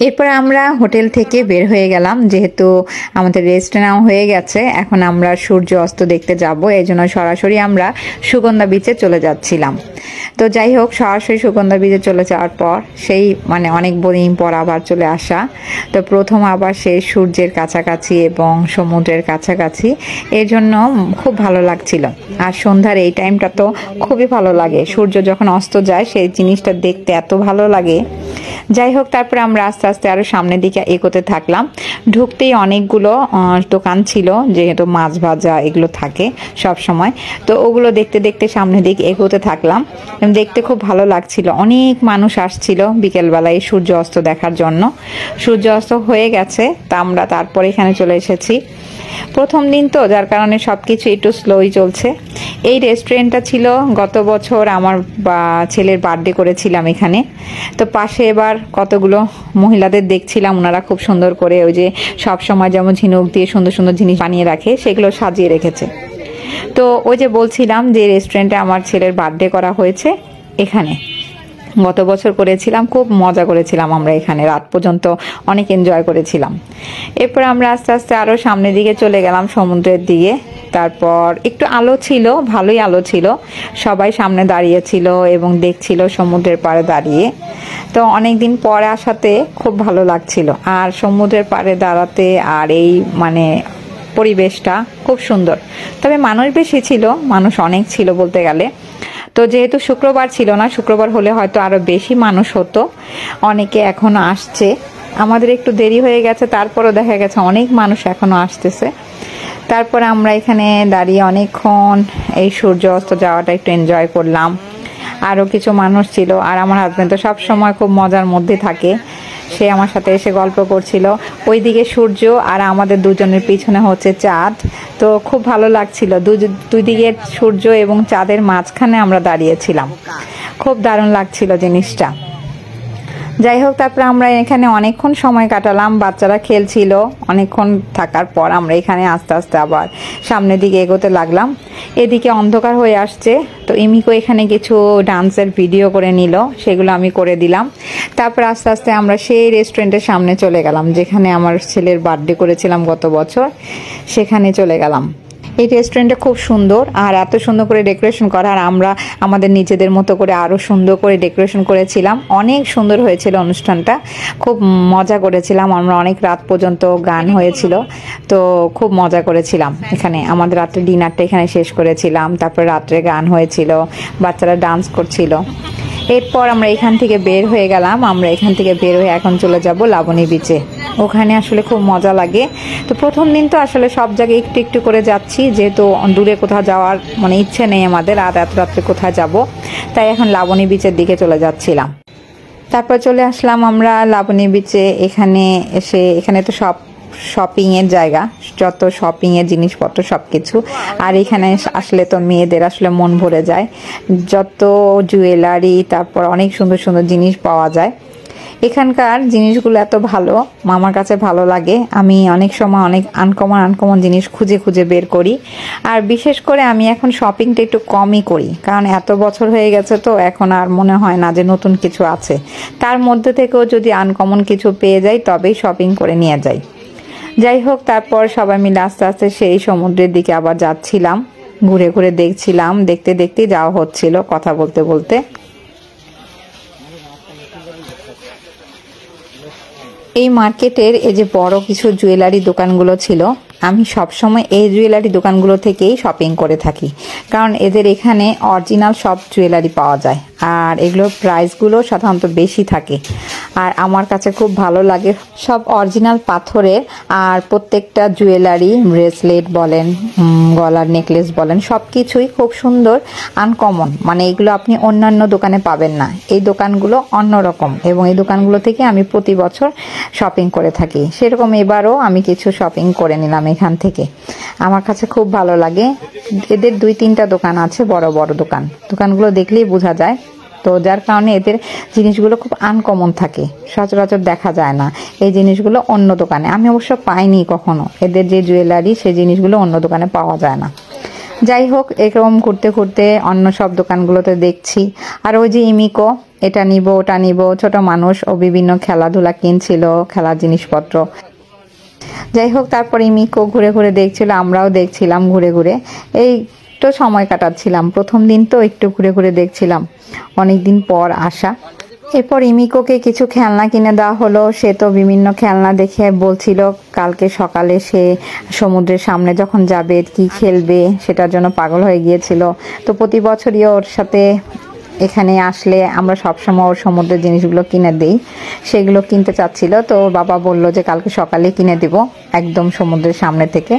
এরপর আমরা হোটেল থেকে বের হয়ে গেলাম, যেহেতু আমাদের রেস্ট নেওয়া হয়ে গেছে, এখন আমরা সূর্য অস্ত দেখতে যাব। এই জন্য সরাসরি আমরা সুগন্ধা বিচে চলে যাচ্ছিলাম। তো যাই হোক, সরাসরি সুগন্ধা বিচে চলে যাওয়ার পর সেই অনেক দিন পর আবার চলে আসা, তো প্রথম আবার সেই সূর্যের কাছাকাছি এবং সমুদ্রের কাছাকাছি, এর জন্য খুব ভালো লাগছিল। আর সন্ধ্যার এই টাইমটা তো খুবই ভালো লাগে, সূর্য যখন অস্ত যায় সেই জিনিসটা দেখতে এত ভালো লাগে। যাই হোক, তারপরে আমরা আস্তে আস্তে আরো সামনের দিকে এগোতে থাকলাম। ঢুকতেই অনেকগুলো দোকান ছিল, যেহেতু মাছ ভাজা এগুলো থাকে সব সময়, তো ওগুলো দেখতে দেখতে সামনের দিকে এগোতে থাকলাম। দেখতে খুব ভালো লাগছিল, অনেক মানুষ আসছিল বিকেলবেলায় সূর্য অস্ত দেখার জন্য। সূর্য অস্ত হয়ে গেছে, তা আমরা তারপরে এখানে চলে এসেছি। প্রথম দিন তো, যার কারণে সবকিছু একটু স্লোই চলছে। এই রেস্টুরেন্টটা ছিল গত বছর আমার ছেলের বার্থডে করেছিলাম এখানে। তো পাশে এবার কতগুলো মহিলাদের দেখছিলাম, ওনারা খুব সুন্দর করে ওই যে সব সময় যেমন ঝিনুক দিয়ে সুন্দর সুন্দর জিনিস বানিয়ে রাখে, সেগুলো সাজিয়ে রেখেছে। তো ওই যে বলছিলাম যে রেস্টুরেন্টে আমার ছেলের বার্থডে করা হয়েছে এখানে, গত বছর করেছিলাম, খুব মজা করেছিলাম আমরা এখানে, রাত পর্যন্ত অনেক এনজয় করেছিলাম। এরপর আমরা আস্তে আস্তে আরও সামনের দিকে চলে গেলাম, সমুদ্রের দিকে। তারপর একটু আলো ছিল, ভালোই আলো ছিল, সবাই সামনে দাঁড়িয়েছিল এবং দেখছিল সমুদ্রের পাড়ে দাঁড়িয়ে। তো অনেক দিন পরে আসাতে খুব ভালো লাগছিল, আর সমুদ্রের পাড়ে দাঁড়াতে আর এই পরিবেশটা খুব সুন্দর। তবে মানুষ বেশি ছিল, মানুষ অনেক ছিল বলতে গেলে। তো যেহেতু শুক্রবার ছিল না, শুক্রবার হলে হয়তো আরো বেশি মানুষ হতো। অনেকে এখনো আসছে, আমাদের একটু দেরি হয়ে গেছে, তারপরও দেখা গেছে অনেক মানুষ এখনো আসতেছে। তারপরে আমরা এখানে দাঁড়িয়ে অনেকক্ষণ এই সূর্য অস্ত যাওয়াটা একটু এনজয় করলাম। আরও কিছু মানুষ ছিল, আর আমার হাজবেন্ড তো সব সময় খুব মজার মধ্যে থাকে, সে আমার সাথে এসে গল্প করছিল। ওইদিকে সূর্য আর আমাদের দুজনের পিছনে হচ্ছে চাঁদ, তো খুব ভালো লাগছিল। দুই দিকে সূর্য এবং চাঁদের মাঝখানে আমরা দাঁড়িয়েছিলাম, খুব দারুণ লাগছিল জিনিসটা। যাই হোক, তারপরে আমরা এখানে অনেকক্ষণ সময় কাটালাম, বাচ্চারা খেলছিল। অনেকক্ষণ থাকার পর আমরা এখানে আস্তে আস্তে আবার সামনের দিকে এগোতে লাগলাম। এদিকে অন্ধকার হয়ে আসছে, তো ইমিকো এখানে কিছু ডান্সের ভিডিও করে নিল, সেগুলো আমি করে দিলাম। তারপর আস্তে আস্তে আমরা সেই রেস্টুরেন্টের সামনে চলে গেলাম, যেখানে আমার ছেলের বার্থডে করেছিলাম গত বছর, সেখানে চলে গেলাম। এই রেস্টুরেন্টটা খুব সুন্দর, আর এত সুন্দর করে ডেকোরেশন করা, আর আমরা আমাদের নিজেদের মতো করে আরও সুন্দর করে ডেকোরেশন করেছিলাম। অনেক সুন্দর হয়েছিল অনুষ্ঠানটা, খুব মজা করেছিলাম আমরা, অনেক রাত পর্যন্ত গান হয়েছিল, তো খুব মজা করেছিলাম এখানে। আমাদের রাত্রে ডিনারটা এখানে শেষ করেছিলাম, তারপর রাত্রে গান হয়েছিল, বাচ্চারা ডান্স করছিল। এরপর আমরা এখান থেকে বের হয়ে গেলাম। আমরা এখান থেকে বের হয়ে এখন চলে যাব লাবণী বিচে, ওখানে আসলে খুব মজা লাগে। তো প্রথম দিন তো আসলে সব জায়গায় একটু একটু করে যাচ্ছি, যেহেতু দূরে কোথাও যাওয়ার ইচ্ছে নেই আমাদের, আর এত রাত্রে কোথায় যাব, তাই এখন লাবণী বিচের দিকে চলে যাচ্ছিলাম। তারপর চলে আসলাম আমরা লাবণী বিচে। এখানে তো সব শপিং এর জায়গা, যত শপিং এর জিনিসপত্র সবকিছু। আর এখানে আসলে তো মেয়েদের আসলে মন ভরে যায়, যত জুয়েলারি, তারপর অনেক সুন্দর সুন্দর জিনিস পাওয়া যায়। এখানকার জিনিসগুলো এত ভালো, আমার কাছে ভালো লাগে। আমি অনেক সময় অনেক আনকমন জিনিস খুঁজে খুঁজে বের করি। আর বিশেষ করে আমি এখন শপিংটা একটু কমই করি, কারণ এত বছর হয়ে গেছে, তো এখন আর মনে হয় না যে নতুন কিছু আছে। তার মধ্যে থেকেও যদি আনকমন কিছু পেয়ে যাই, তবেই শপিং করে নিয়ে যাই। যাই হোক, তারপর সবাই মিলে আস্তে আস্তে সেই সমুদ্রের দিকে আবার যাচ্ছিলাম, ঘুরে ঘুরে দেখছিলাম, দেখতে দেখতে যাওয়া হচ্ছিল কথা বলতে বলতে। এই মার্কেটের এই যে বড় কিছু জুয়েলারি দোকানগুলো ছিল, আমি সবসময় এই জুয়েলারি দোকানগুলো থেকেই শপিং করে থাকি, কারণ এদের এখানে অরিজিনাল সব জুয়েলারি পাওয়া যায়, আর এগুলোর প্রাইসগুলো সাধারণত বেশি থাকে। আর আমার কাছে খুব ভালো লাগে সব অরিজিনাল পাথরের, আর প্রত্যেকটা জুয়েলারি, ব্রেসলেট বলেন, গলার নেকলেস বলেন, সব কিছুই খুব সুন্দর, আনকমন। এগুলো আপনি অন্যান্য দোকানে পাবেন না, এই দোকানগুলো অন্যরকম, এবং এই দোকানগুলো থেকে আমি প্রতি বছর শপিং করে থাকি। সেরকম এবারও আমি কিছু শপিং করে নিলাম এখান থেকে, আমার কাছে খুব ভালো লাগে। এদের 2-3টা দোকান আছে, বড় বড় দোকানগুলো দেখলেই বোঝা যায়। তো যার কারণে এদের জিনিসগুলো খুব আনকমন থাকে, সচরাচর দেখা যায় না এই জিনিসগুলো অন্য দোকানে। আমি অবশ্য পাইনি কখনো, এদের যে জুয়েলারি সেই জিনিসগুলো অন্য দোকানে পাওয়া যায় না। যাই হোক, এরকম ঘুরতে ঘুরতে অন্য সব দোকানগুলোতে দেখছি। আর ওই যে ইমিকো, এটা নিব ওটা নিব, ছোট মানুষ ও বিভিন্ন খেলাধুলা কিনছিল, খেলার জিনিসপত্র। যাই হোক, তারপরে মিকো ঘুরে ঘুরে দেখছিল, আমরাও দেখছিলাম ঘুরে ঘুরে, এই তো সময় কাটাচ্ছিলাম। প্রথম দিন তো একটু ঘুরে ঘুরে দেখছিলাম, অনেকদিন পর আসা। এরপর ইমিকোকে কিছু খেলনা কিনে দেওয়া হলো। সে তো বিভিন্ন খেলনা দেখে বলছিল কালকে সকালে সে সমুদ্রের সামনে যখন যাবে কি খেলবে, সেটার জন্য পাগল হয়ে গিয়েছিল। তো প্রতি বছরই ওর সাথে এখানে আসলে আমরা সবসময় ওর সমুদ্রের জিনিসগুলো কিনে দিই, সেগুলো কিনতে চাচ্ছিল। তো ওর বাবা বলল যে কালকে সকালে কিনে দিব, একদম সমুদ্রের সামনে থেকে।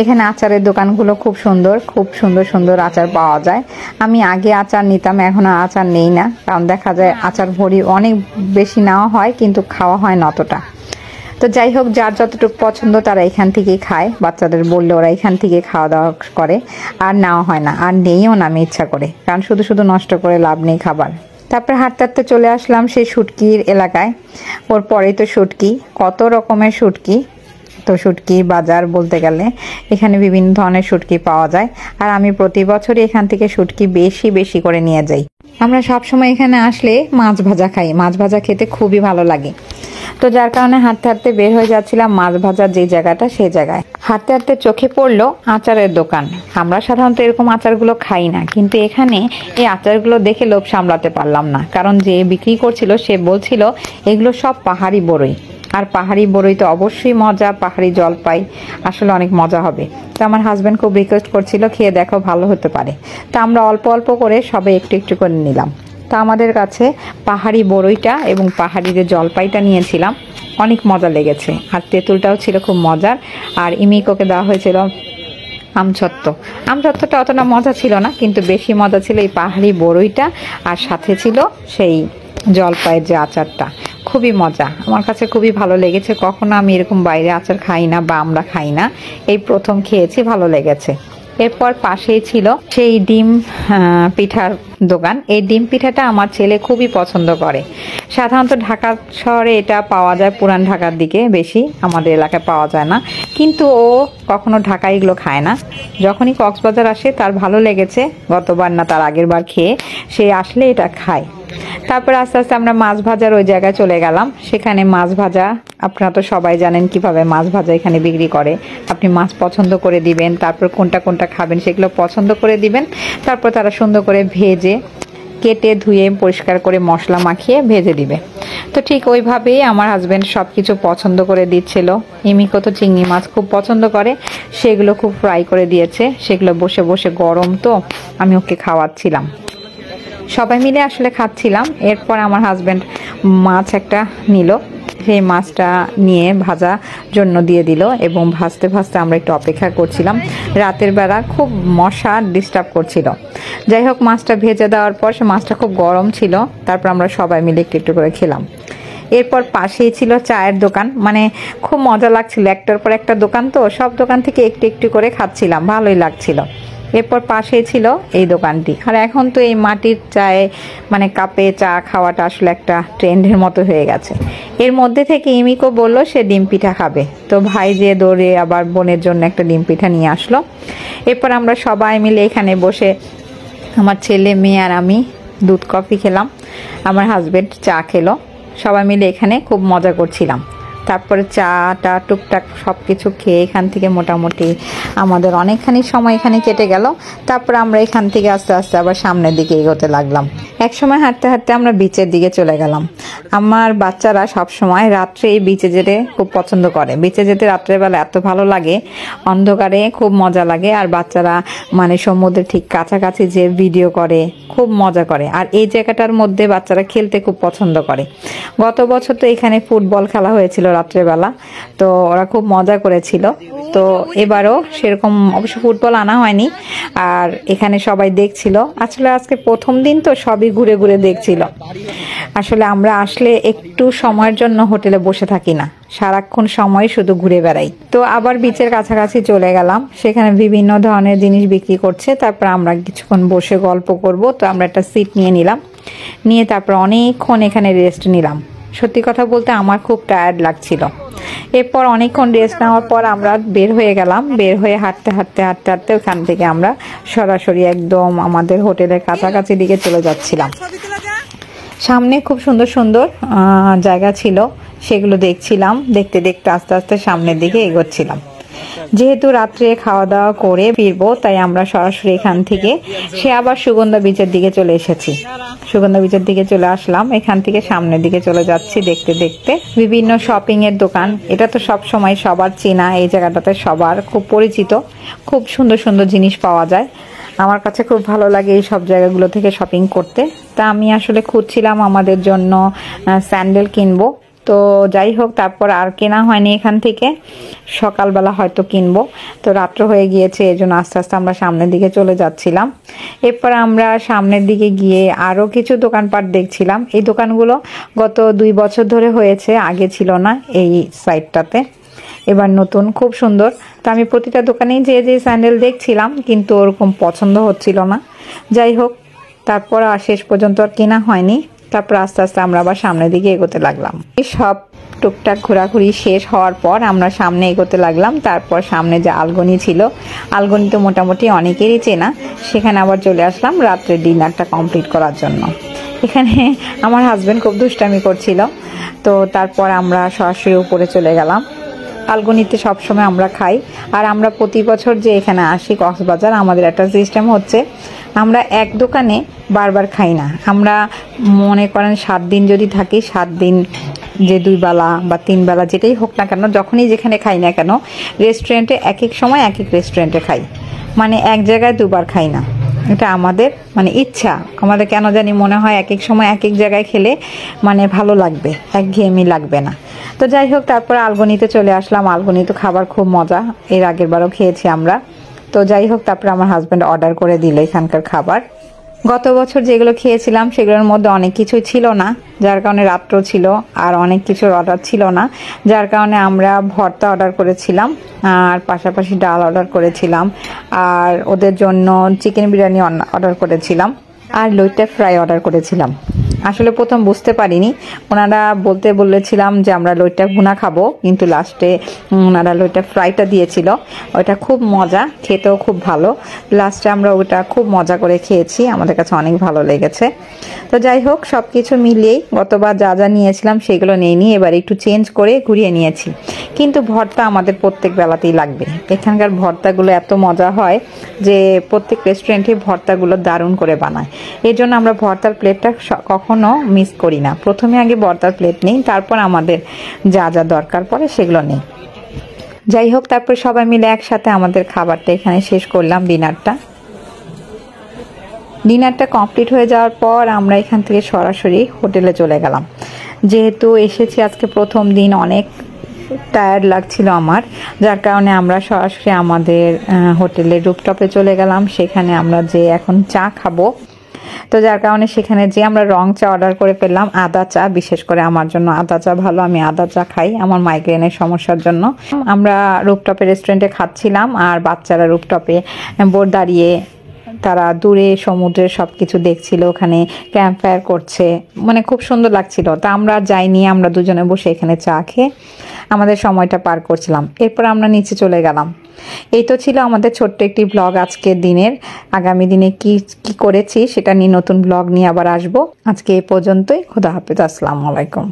এখানে আচারের দোকানগুলো খুব সুন্দর, খুব সুন্দর সুন্দর আচার পাওয়া যায়। আমি আগে আচার নিতাম, এখন আর আচার নেই না, কারণ দেখা যায় আচার ভরি অনেক বেশি নেওয়া হয় কিন্তু খাওয়া হয় না অতটা। তো যাই হোক, যার যতটুকু পছন্দ তারা এখান থেকেই খায়। বাচ্চাদের বললে ওরা এখান থেকে খাওয়া দাওয়া করে, আর নেওয়া হয় না, আর নেইও না আমি ইচ্ছা করে, কারণ শুধু শুধু নষ্ট করে লাভ নেই খাবার। তারপরে হাঁটতে হাঁটতে চলে আসলাম সেই শুটকির এলাকায়। ওর পরেই তো শুটকি, কত রকমের শুটকি। তো শুটকি বাজার বলতে গেলে এখানে বিভিন্ন ধরনের শুটকি পাওয়া যায়, আর আমি প্রতি বছরই এখান থেকে শুটকি বেশি বেশি করে নিয়ে যাই। আমরা সবসময় এখানে আসলে মাছ ভাজা খাই, মাছ ভাজা খেতে খুবই ভালো লাগে। তো যার কারণে হাঁটতে হাঁটতে বের হয়ে যাচ্ছিলাম মাছ ভাজার যে জায়গাটা, সেই জায়গায় হাঁটতে হাঁটতে চোখে পড়লো আচারের দোকান। আমরা সাধারণত এরকম আচারগুলো খাই না, কিন্তু এখানে এই আচারগুলো দেখে লোভ সামলাতে পারলাম না, কারণ যে বিক্রি করছিল সে বলছিল এগুলো সব পাহাড়ি বড়ই, আর পাহাড়ি বড়ই তো অবশ্যই মজা, পাহাড়ি জলপাই আসলে অনেক মজা হবে। তো আমার হাজব্যান্ড খুব রিকোয়েস্ট করছিল খেয়ে দেখো, ভালো হতে পারে। তো আমরা অল্প অল্প করে সবাই একটু একটু করে নিলাম। তো আমাদের কাছে পাহাড়ি বড়ইটা এবং পাহাড়ি যে জলপাইটা নিয়েছিলাম অনেক মজা লেগেছে, আর তেঁতুলটাও ছিল খুব মজার। আর ইমিকোকে দেওয়া হয়েছিল আমছত্ব। আমছত্বটা অতটা মজা ছিল না, কিন্তু বেশি মজা ছিল এই পাহাড়ি বড়ইটা, আর সাথে ছিল সেই জলপাইয়ের যে আচারটা, খুবই মজা। আমার কাছে খুবই ভালো লেগেছে, কখনো আমি এরকম বাইরে আচার খাই না বা আমরা খাই না, এই প্রথম খেয়েছি, ভালো লেগেছে। এরপর পাশেই ছিল সেই ডিম পিঠার দোকান। এই ডিম পিঠাটা আমার ছেলে খুবই পছন্দ করে। সাধারণত ঢাকা শহরে এটা পাওয়া যায় পুরান ঢাকার দিকে বেশি, আমাদের এলাকায় পাওয়া যায় না, কিন্তু ও কখনো ঢাকায় এগুলো খায় না। যখনই কক্সবাজার আসে তার ভালো লেগেছে, গতবার না তার আগের বার খেয়ে সে আসলে এটা খায়। তারপর আস্তে আস্তে আমরা মাছ ভাজার ওই জায়গায় চলে গেলাম। সেখানে মাছ ভাজা, আপনারা তো সবাই জানেন কিভাবে মাছ ভাজা এখানে বিক্রি করে। আপনি মাছ পছন্দ করে দিবেন, তারপর কোনটা কোনটা খাবেন সেগুলো পছন্দ করে দিবেন, তারপর তারা সুন্দর করে ভেজে কেটে ধুয়ে পরিষ্কার করে মশলা মাখিয়ে ভেজে দিবে। তো ঠিক ওইভাবেই আমার হাজব্যান্ড সব কিছু পছন্দ করে দিচ্ছিল। ইমিকো তো চিংড়ি মাছ খুব পছন্দ করে, সেগুলো খুব ফ্রাই করে দিয়েছে। সেগুলো বসে বসে, গরম তো, আমি ওকে খাওয়াচ্ছিলাম, সবাই মিলে আসলে খাচ্ছিলাম। এরপর আমার হাজব্যান্ড মাছ একটা নিল, সেই মাছটা নিয়ে ভাজা জন্য দিয়ে দিল, এবং ভাজতে ভাজতে আমরা একটু অপেক্ষা করছিলাম। রাতের বেলা খুব মশা ডিস্টার্ব করছিল। যাই হোক, মাছটা ভেজে দেওয়ার পর সে মাছটা খুব গরম ছিল, তারপর আমরা সবাই মিলে একটু একটু করে খেলাম। এরপর পাশেই ছিল চায়ের দোকান, মানে খুব মজা লাগছিল, একটার পর একটা দোকান, তো সব দোকান থেকে একটু একটু করে খাচ্ছিলাম, ভালোই লাগছিল। এরপর পাশেই ছিল এই দোকানটি। আর এখন তো এই মাটির চায়ে, মানে কাপে চা খাওয়াটা আসলে একটা ট্রেন্ডের মতো হয়ে গেছে। এর মধ্যে থেকে ইমিকো বলল সে ডিম পিঠা খাবে, তো ভাই যে দৌড়ে আবার বোনের জন্য একটা ডিম পিঠা নিয়ে আসলো। এরপর আমরা সবাই মিলে এখানে বসে, আমার ছেলে, মেয়ে আর আমি দুধ কফি খেলাম, আমার হাজব্যান্ড চা খেলো, সবাই মিলে এখানে খুব মজা করছিলাম। তারপরে চাটা টুকটাক সব কিছু খেয়ে এখান থেকে মোটামুটি আমাদের অনেকখানি সময় এখানে কেটে গেল। তারপর আমরা এখান থেকে আস্তে আস্তে আবার সামনের দিকে এগোতে লাগলাম। এক সময় হাঁটতে হাঁটতে আমরা বিচের দিকে চলে গেলাম। আমার বাচ্চারা সব সময় রাত্রে এই বিচে যেতে খুব পছন্দ করে। বিচে যেতে রাত্রেবেলা এত ভালো লাগে, অন্ধকারে খুব মজা লাগে। আর বাচ্চারা মানে সমুদ্রের ঠিক কাছাকাছি যে ভিডিও করে, খুব মজা করে। আর এই জায়গাটার মধ্যে বাচ্চারা খেলতে খুব পছন্দ করে। গত বছর তো এখানে ফুটবল খেলা হয়েছিল রাত্রেবেলা, তো ওরা খুব মজা করেছিল। তো এবারও সেরকম অবশ্য ফুটবল আনা হয়নি, আর এখানে সবাই দেখছিল। আসলে আজকে প্রথম দিন তো সবই ঘুরে ঘুরে দেখছিল। আসলে আমরা আসলে একটু সময়ের জন্য হোটেলে বসে থাকি না, সারাক্ষণ সময় শুধু ঘুরে বেড়াই। তো আবার বিচের কাছাকাছি চলে গেলাম, সেখানে বিভিন্ন ধরনের জিনিস বিক্রি করছে। তারপর আমরা কিছুক্ষণ বসে গল্প করব, তো আমরা একটা সিট নিয়ে নিলাম, নিয়ে তারপর অনেকক্ষণ এখানে রেস্ট নিলাম। সত্যি কথা বলতে আমার খুব টায়ার্ড লাগছিল। এরপর অনেকক্ষণ রেস্ট নেওয়ার পর আমরা বের হয়ে গেলাম। বের হয়ে হাঁটতে হাঁটতে হাঁটতে হাঁটতে ওখান থেকে আমরা সরাসরি একদম আমাদের হোটেলের কাছাকাছি দিকে চলে যাচ্ছিলাম। সামনে খুব সুন্দর সুন্দর জায়গা ছিল, সেগুলো দেখছিলাম। দেখতে দেখতে আস্তে আস্তে সামনের দিকে এগোচ্ছিলাম। যেহেতু রাত্রে খাওয়া দাওয়া করে ফিরবো, তাই আমরা সরাসরি এখান থেকে আবার সুগন্ধা বিচের দিকে চলে এসেছি। সুগন্ধা বিচের দিকে চলে আসলাম, এখান থেকে সামনের দিকে চলে যাচ্ছি। দেখতে দেখতে বিভিন্ন শপিং এর দোকান, এটা তো সব সময় সবার চেনা, এই জায়গাটাতে সবার খুব পরিচিত। খুব সুন্দর সুন্দর জিনিস পাওয়া যায়। আমার কাছে খুব ভালো লাগে এই সব জায়গাগুলো থেকে শপিং করতে। তা আমি আসলে খুঁজছিলাম আমাদের জন্য স্যান্ডেল কিনবো। তো যাই হোক, তারপর আর কেনা হয়নি এখান থেকে, সকালবেলা হয়তো কিনবো। তো রাত্র হয়ে গিয়েছে, এই জন্য আস্তে আস্তে আমরা সামনের দিকে চলে যাচ্ছিলাম। এরপর আমরা সামনের দিকে গিয়ে আরও কিছু দোকানপাট দেখছিলাম। এই দোকানগুলো গত 2 বছর ধরে হয়েছে, আগে ছিল না এই সাইডটাতে, এবার নতুন, খুব সুন্দর। তো আমি প্রতিটা দোকানেই যে স্যান্ডেল দেখছিলাম, কিন্তু ওরকম পছন্দ হচ্ছিল না। যাই হোক, তারপর আর শেষ পর্যন্ত আর কেনা হয়নি। তারপর আস্তে আস্তে আমরা আবার সামনের দিকে এগোতে লাগলাম। সব টুকটাক ঘোরাঘুরি শেষ হওয়ার পর আমরা সামনে এগোতে লাগলাম। তারপর সামনে যে আলগনি ছিল, আলগনি তো মোটামুটি অনেকেরই চেনা, সেখানে আবার চলে আসলাম রাত্রের ডিনারটা কমপ্লিট করার জন্য। এখানে আমার হাজব্যান্ড খুব দুষ্টামি করছিল, তো তারপর আমরা সরাসরি উপরে চলে গেলাম। আলগনিতে সবসময় আমরা খাই, আর আমরা প্রতি বছর যে এখানে আসি কক্সবাজার, আমাদের একটা সিস্টেম হচ্ছে, আমরা এক দোকানে বারবার খাই না। আমরা মনে করেন 7 দিন যদি থাকি, 7 দিন যে 2 বেলা বা 3 বেলা যেটাই হোক না কেন, যখনই যেখানে খাই না কেন, রেস্টুরেন্টে এক এক সময় এক এক রেস্টুরেন্টে খাই, মানে এক জায়গায় 2 বার খাই না। এটা আমাদের মানে ইচ্ছা, আমাদের কেন জানি মনে হয় এক এক সময় এক এক জায়গায় খেলে মানে ভালো লাগবে, একঘেয়েমি লাগবে না। তো যাই হোক, তারপর আলগনিতে চলে আসলাম। আলগনিতে খাবার খুব মজা, এর আগের বারও খেয়েছি আমরা। তো যাই হোক, তারপর আমার হাজব্যান্ড অর্ডার করে দিল এখানকার খাবার। গত বছর যেগুলো খেয়েছিলাম সেগুলোর মধ্যে অনেক কিছুই ছিল না, যার কারণে রাত্র ছিল, আর অনেক কিছুর অর্ডার ছিল না, যার কারণে আমরা ভর্তা অর্ডার করেছিলাম, আর পাশাপাশি ডাল অর্ডার করেছিলাম, আর ওদের জন্য চিকেন বিরিয়ানি অর্ডার করেছিলাম, আর লইট্টা ফ্রাই অর্ডার করেছিলাম। আসলে প্রথম বুঝতে পারিনি, ওনারা বলেছিলাম যে আমরা লইট্টা ভুনা খাবো, কিন্তু লাস্টে ওনারা লইট্টা ফ্রাইটা দিয়েছিল। ওইটা খুব মজা, খেতেও খুব ভালো। লাস্টে আমরা ওটা খুব মজা করে খেয়েছি, আমাদের কাছে অনেক ভালো লেগেছে। তো যাই হোক, সব কিছু মিলিয়েই গতবার যা যা নিয়েছিলাম সেগুলো নিয়ে এবার একটু চেঞ্জ করে ঘুরিয়ে নিয়েছি। কিন্তু ভর্তা আমাদের প্রত্যেক বেলাতেই লাগবে। এখানকার ভর্তাগুলো এত মজা হয় যে প্রত্যেক রেস্টুরেন্টে ভর্তাগুলো দারুণ করে বানায়। এর জন্য আমরা ভর্তার প্লেটটা কখনো মিস করি না। প্রথমে আগে ভর্তার প্লেট নেই, তারপর আমাদের যা যা দরকার পড়ে সেগুলো নেই। যাই হোক, তারপর সবাই মিলে একসাথে আমাদের খাবারটা এখানে শেষ করলাম। ডিনারটা কমপ্লিট হয়ে যাওয়ার পর আমরা এখান থেকে সরাসরি হোটেলে চলে গেলাম। যেহেতু এসেছি আজকে প্রথম দিন, অনেক টায়ার্ড লাগছিল আমার, যার কারণে আমরা সরাসরি আমাদের হোটেলের রুফটপে চলে গেলাম। সেখানে আমরা যে এখন চা খাবো, তো যার কারণে সেখানে যে আমরা রং চা অর্ডার করে ফেললাম, আদা চা। বিশেষ করে আমার জন্য আদা চা ভালো, আমি আদা চা খাই আমার মাইগ্রেনের সমস্যার জন্য। আমরা রুফটপে রেস্টুরেন্টে খাচ্ছিলাম, আর বাচ্চারা রুফটপে বোর্ড দাঁড়িয়ে তারা দূরে সমুদ্রের সবকিছু দেখছিল, ওখানে ক্যাম্প ফায়ার করছে, মানে খুব সুন্দর লাগছিল। তা আমরা যাইনি, আমরা দুজনে বসে এখানে চা খেয়ে আমাদের সময়টা পার করছিলাম। এরপর আমরা নিচে চলে গেলাম। এই তো ছিল আমাদের ছোট্ট একটি ব্লগ আজকের দিনের। আগামী দিনে কি কি করেছি সেটা নিয়ে নতুন ব্লগ নিয়ে আবার আসবো। আজকে এই পর্যন্তই। খোদা হাফেজ, আসসালামু আলাইকুম।